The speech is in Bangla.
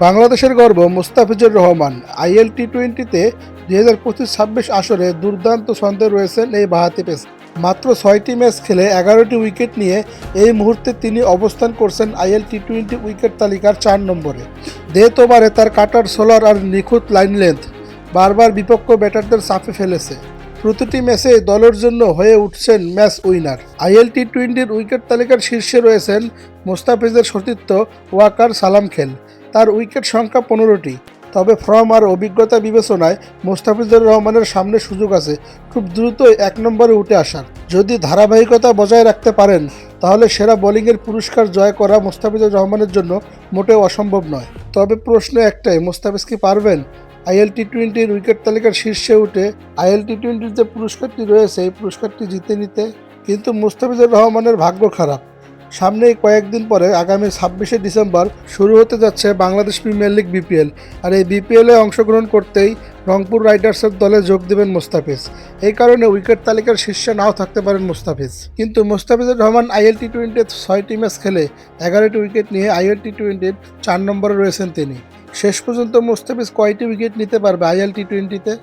বাংলাদেশের গর্ব মুস্তাফিজুর রহমান আইএল টি-20তে 2025-26 আসরে দুর্দান্ত ছন্দে রয়েছেন এই বাঁহাতি পেসার। মাত্র 6টি ম্যাচ খেলে 11টি উইকেট নিয়ে এই মুহূর্তে তিনি অবস্থান করছেন আইএল টি-20 উইকেট তালিকার 4 নম্বরে। ডেথ ওভারে তার কাটার সোলার আর নিখুঁত লাইন লেন্থ বারবার বিপক্ষ ব্যাটারদের চাপে ফেলেছে। প্রতিটি ম্যাচে দলের জন্য হয়ে উঠছেন ম্যাচ উইনার। আইএল টি-20 উইকেট তালিকার শীর্ষে রয়েছেন মুস্তাফিজের সতীর্থ ওয়াকার সালাম খেল। তার উইকেট সংখ্যা 15টি। তবে ফর্ম আর অভিজ্ঞতা বিবেচনায় মুস্তাফিজুর রহমানের সামনে সুযোগ আছে খুব দ্রুতই 1 নম্বরে উঠে আসার। যদি ধারাবাহিকতা বজায় রাখতে পারেন তাহলে সেরা বোলিংয়ের পুরস্কার জয় করা মুস্তাফিজুর রহমানের জন্য মোটেও অসম্ভব নয়। তবে প্রশ্ন একটাই, মুস্তাফিজ কি পারবেন আইএল টি-20 উইকেট তালিকার শীর্ষে উঠে আইএল টি-20 যে পুরস্কারটি রয়েছে এই পুরস্কারটি জিতে নিতে? কিন্তু মুস্তাফিজুর রহমানের ভাগ্য খারাপ। সামনেই কয়েকদিন পরে আগামী 26শে ডিসেম্বর শুরু হতে যাচ্ছে বাংলাদেশ প্রিমিয়ার লিগ বিপিএল। আর এই বিপিএলে অংশগ্রহণ করতেই রংপুর রাইডার্সের দলে যোগ দেবেন মুস্তাফিজ। এই কারণে উইকেট তালিকার শীর্ষে নাও থাকতে পারেন মুস্তাফিজ। কিন্তু মুস্তাফিজুর রহমান আইএল টি-20 6টি ম্যাচ খেলে 11টি উইকেট নিয়ে আইএল টি-20 4 নম্বরে রয়েছেন তিনি। শেষ পর্যন্ত মুস্তাফিজ কয়টি উইকেট নিতে পারবে আইএল টি-20-তে?